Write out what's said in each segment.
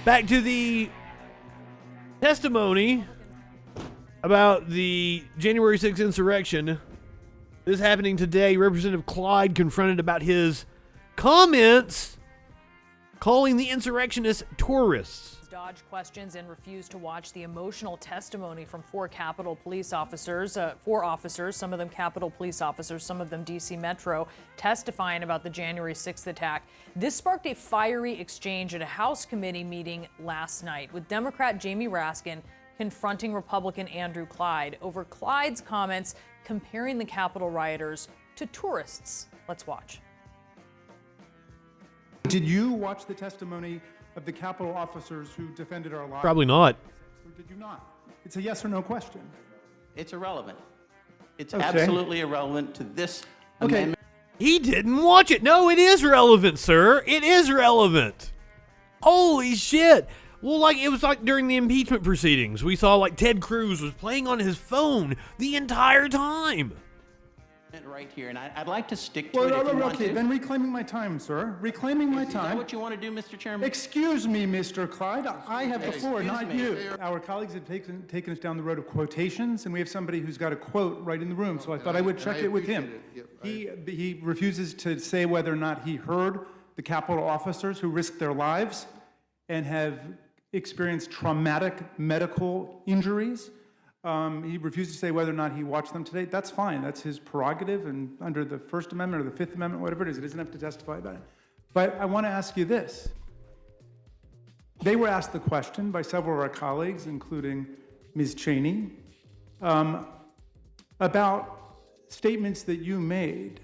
Back to the testimony about the January 6th insurrection. This is happening today. Representative Clyde confronted about his comments calling the insurrectionists tourists. Dodged questions and refused to watch the emotional testimony from four Capitol police officers, some of them Capitol police officers, some of them DC Metro, testifying about the January 6th attack. This sparked a fiery exchange at a House committee meeting last night, with Democrat Jamie Raskin confronting Republican Andrew Clyde over Clyde's comments comparing the Capitol rioters to tourists. Let's watch. Did you watch the testimony of the Capitol officers who defended our lives? Probably not. Or did you not? It's a yes or no question. It's irrelevant. It's absolutely irrelevant to this amendment. He didn't watch it. No, it is relevant, sir. It is relevant. Holy shit. Well, like, it was like during the impeachment proceedings. We saw, like, Ted Cruz was playing on his phone the entire time. Right here, and I'd like to stick to it if you want to. Then reclaiming my time, sir. Reclaiming my time. Is that what you want to do, Mr. Chairman? Excuse me, Mr. Clyde. I have the floor, not you. Our colleagues have taken us down the road of quotations, and we have somebody who's got a quote right in the room, so I thought I would check it with him. He refuses to say whether or not he heard the Capitol officers who risked their lives and have experienced traumatic medical injuries. He refused to say whether or not he watched them today. That's fine. That's his prerogative, and under the First Amendment or the Fifth Amendment, whatever it is, he doesn't have to testify about it. But I want to ask you this. They were asked the question by several of our colleagues, including Ms. Cheney, about statements that you made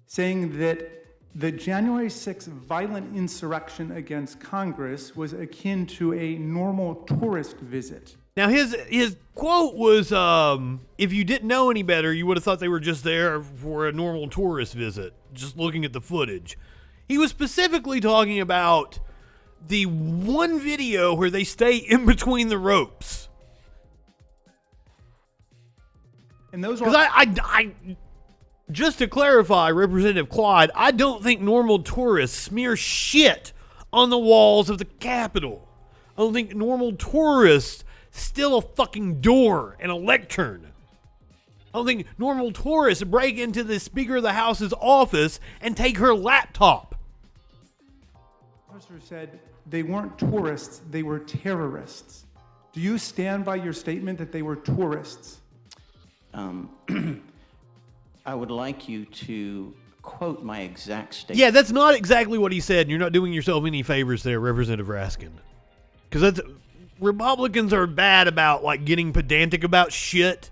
saying that the January 6th violent insurrection against Congress was akin to a normal tourist visit. Now, his quote was, if you didn't know any better, you would have thought they were just there for a normal tourist visit, just looking at the footage. He was specifically talking about the one video where they stay in between the ropes. And those are... Because I just to clarify, Representative Clyde, I don't think normal tourists smear shit on the walls of the Capitol. I don't think normal tourists steal a fucking door and a lectern. I don't think normal tourists break into the Speaker of the House's office and take her laptop. The officer said they weren't tourists, they were terrorists. Do you stand by your statement that they were tourists? I would like you to quote my exact statement. Yeah, that's not exactly what he said, and you're not doing yourself any favors there, Representative Raskin. Because that's... Republicans are bad about, like, getting pedantic about shit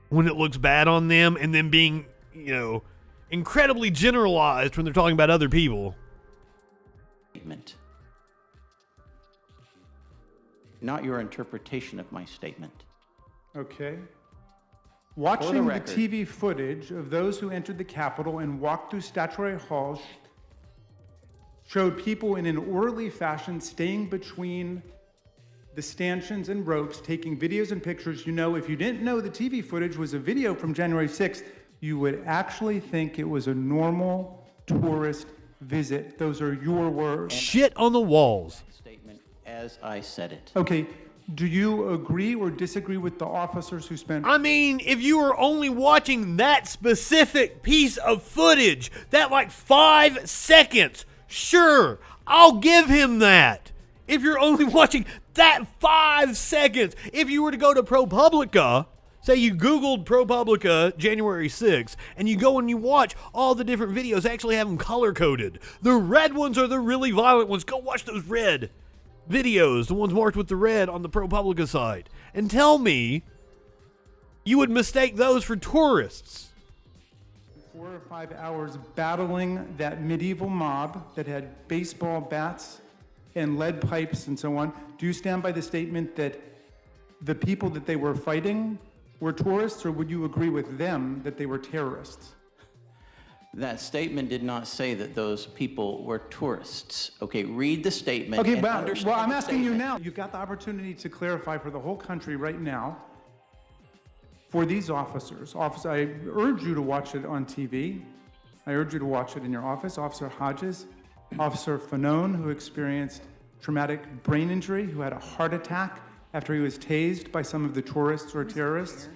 when it looks bad on them, and then being, you know, incredibly generalized when they're talking about other people. Statement. Not your interpretation of my statement. Okay. Watching the TV footage of those who entered the Capitol and walked through statuary halls showed people in an orderly fashion staying between the stanchions and ropes, taking videos and pictures. You know, if you didn't know the TV footage was a video from January 6th, you would actually think it was a normal tourist visit. Those are your words. Shit on the walls. Statement as I said it. Okay, do you agree or disagree with the officers who spent... I mean, if you were only watching that specific piece of footage, that like 5 seconds, sure, I'll give him that. If you're only watching that 5 seconds, if you were to go to ProPublica, say you Googled ProPublica January 6th, and you go and you watch all the different videos, they actually have them color-coded. The red ones are the really violent ones. Go watch those red videos, the ones marked with the red on the ProPublica site, and tell me you would mistake those for tourists. 4 or 5 hours battling that medieval mob that had baseball bats and lead pipes and so on. Do you stand by the statement that the people that they were fighting were tourists, or would you agree with them that they were terrorists? That statement did not say that those people were tourists. Okay, read the statement. Okay, and well, understand I'm the asking you statement. now. You've got the opportunity to clarify for the whole country right now. For these officers, I urge you to watch it on TV. I urge you to watch it in your office. Officer Hodges, Officer Fanone, who experienced traumatic brain injury, who had a heart attack after he was tased by some of the tourists or terrorists,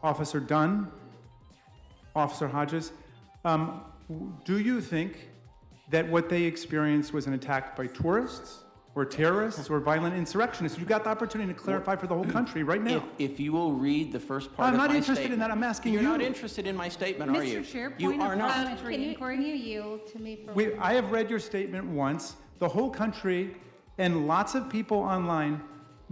Officer Dunn, Officer Hodges. Do you think that what they experienced was an attack by tourists or terrorists or violent insurrectionists? You got the opportunity to clarify for the whole country right now. If you will read the first part I'm of my not statement. interested in that. I'm asking you. You're not interested in my statement, are you? Mr. Chair, You point are of not. parliamentary inquiry. Can you yield to me for I have read your statement once. The whole country and lots of people online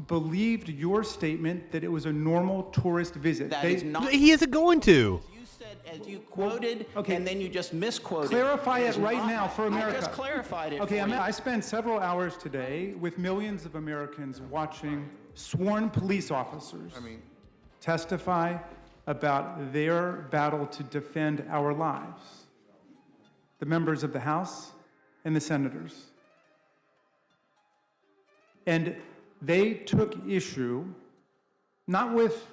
believed your statement that it was a normal tourist visit. That is not. He isn't going to. You said, as you quoted, okay. and then you just misquoted. Clarify it is right not- now for America. I just clarified it Okay, for you. I spent several hours today with millions of Americans watching sworn police officers testify about their battle to defend our lives. The members of the House and the senators. And they took issue, not with,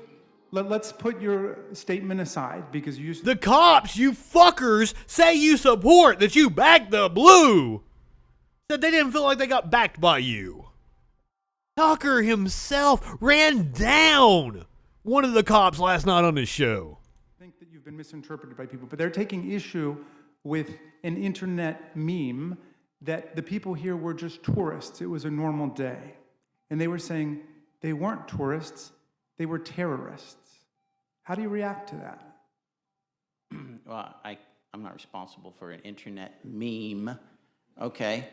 let's put your statement aside because you... The cops, you fuckers, say you support, that you back the blue. Said they didn't feel like they got backed by you. Tucker himself ran down one of the cops last night on his show. I think that you've been misinterpreted by people, but they're taking issue with an internet meme that the people here were just tourists. It was a normal day. And they were saying they weren't tourists, they were terrorists. How do you react to that? Well, I'm not responsible for an internet meme, okay?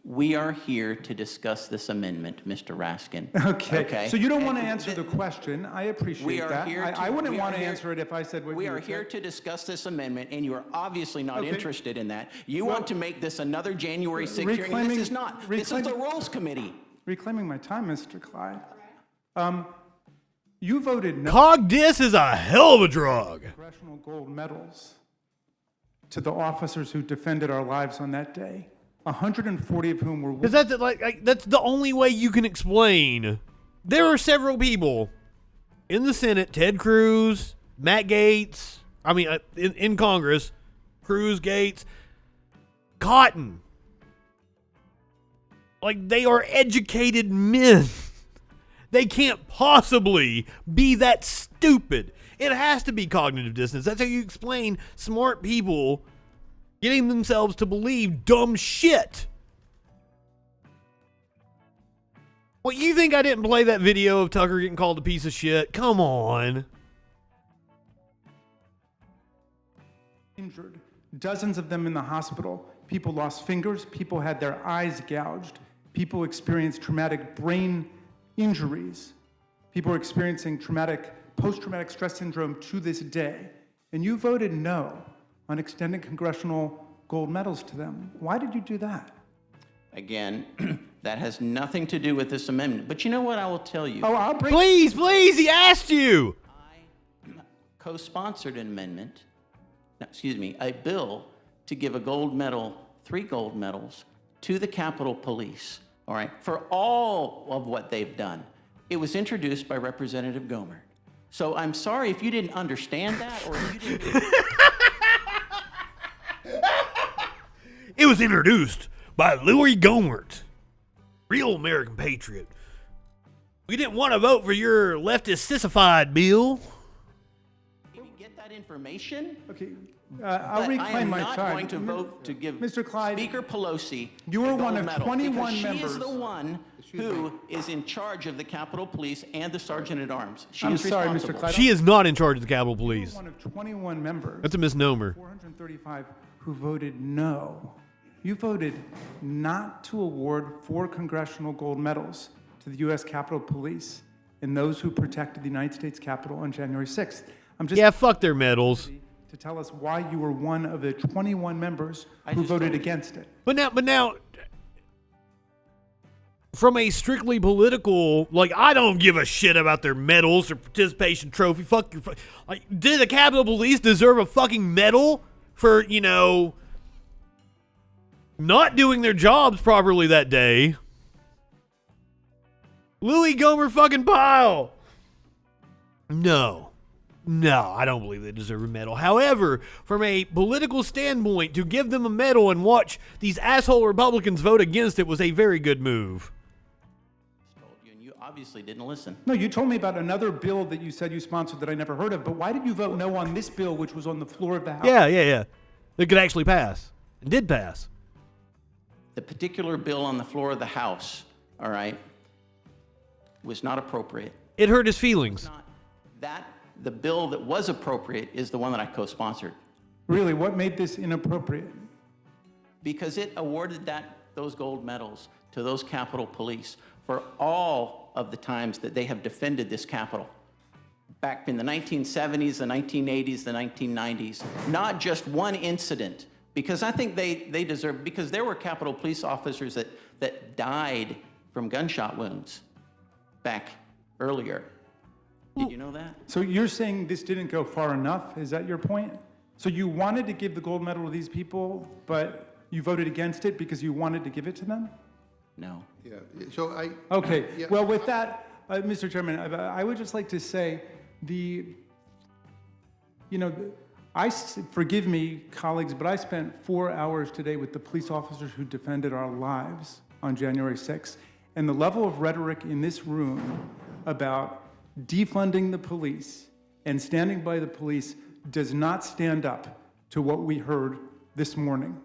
We are here to discuss this amendment, Mr. Raskin. Okay. So you don't want to answer the question. I appreciate We are that. here I wouldn't we want are to here- answer it if I said what We you are would here say. to discuss this amendment, and you are obviously not Okay. interested in that. You want to make this another January 6th hearing. Reclaiming- This is not. This is the reclaiming- Rules Committee. Reclaiming my time, Mr. Clyde. You voted no Cog dis is a hell of a drug. congressional gold medals to the officers who defended our lives on that day. 140 of whom were Because that's the only way you can explain. There are several people in the Senate, Ted Cruz, Matt Gaetz, in Congress, Cruz, Gates, Cotton. Like, they are educated men. They can't possibly be that stupid. It has to be cognitive dissonance. That's how you explain smart people getting themselves to believe dumb shit. Well, you think I didn't play that video of Tucker getting called a piece of shit? Come on. injured. Dozens of them in the hospital. People lost fingers. People had their eyes gouged. People experienced traumatic brain injuries. People are experiencing post-traumatic stress syndrome to this day. And you voted no on extending congressional gold medals to them. Why did you do that? Again, that has nothing to do with this amendment. But you know what I will tell you? Oh, I'll bring... Please, he asked you. I co-sponsored an amendment, a bill to give a gold medal, 3 gold medals, to the Capitol Police, all right, for all of what they've done. It was introduced by Representative Gomer. So I'm sorry if you didn't understand that or if you didn't... It was introduced by Louis Gohmert, real American patriot. We didn't want to vote for your leftist sissified bill. Did you get that information? Okay, I'll reclaim my I am not time. going to vote to give Mr. Clyde, Speaker Pelosi you were the one gold of medal 21 because members. She is the one who is in charge of the Capitol Police and the Sergeant at Arms. She I'm is sorry, Mr. responsible. Clyde. She is not in charge of the Capitol you were Police. one of 21 members. That's a misnomer. 435 who voted no. You voted not to award 4 congressional gold medals to the U.S. Capitol Police and those who protected the United States Capitol on January 6th. I'm just Yeah, fuck their medals. to tell us why you were one of the 21 members who just voted told you. against it. But now, from a strictly political, I don't give a shit about their medals or participation trophy. Fuck your, did the Capitol Police deserve a fucking medal for, not doing their jobs properly that day? Louis Gomer fucking Pyle. No. No, I don't believe they deserve a medal. However, from a political standpoint, to give them a medal and watch these asshole Republicans vote against it was a very good move. And you obviously didn't listen. No, you told me about another bill that you said you sponsored that I never heard of, but why did you vote no on this bill, which was on the floor of the House? Yeah. It could actually pass. It did pass. The particular bill on the floor of the House, all right, was not appropriate. It hurt his feelings. The bill that was appropriate is the one that I co-sponsored. Really, what made this inappropriate? Because it awarded those gold medals to those Capitol Police for all of the times that they have defended this Capitol. Back in the 1970s, the 1980s, the 1990s, not just one incident, because I think they deserve, because there were Capitol Police officers that died from gunshot wounds back earlier. Did you know that? So you're saying this didn't go far enough? Is that your point? So you wanted to give the gold medal to these people, but you voted against it because you wanted to give it to them? No. Yeah, so Okay, yeah. well, with that, Mr. Chairman, I would just like to say forgive me, colleagues, but I spent 4 hours today with the police officers who defended our lives on January 6th. And the level of rhetoric in this room about defunding the police and standing by the police does not stand up to what we heard this morning.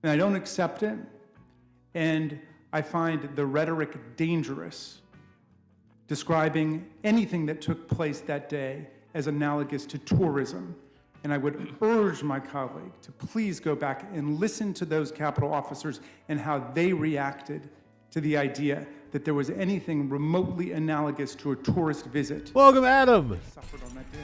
And I don't accept it, and I find the rhetoric dangerous, describing anything that took place that day as analogous to tourism. And I would urge my colleague to please go back and listen to those Capitol officers and how they reacted to the idea that there was anything remotely analogous to a tourist visit. Welcome, Adam. Suffered on that day.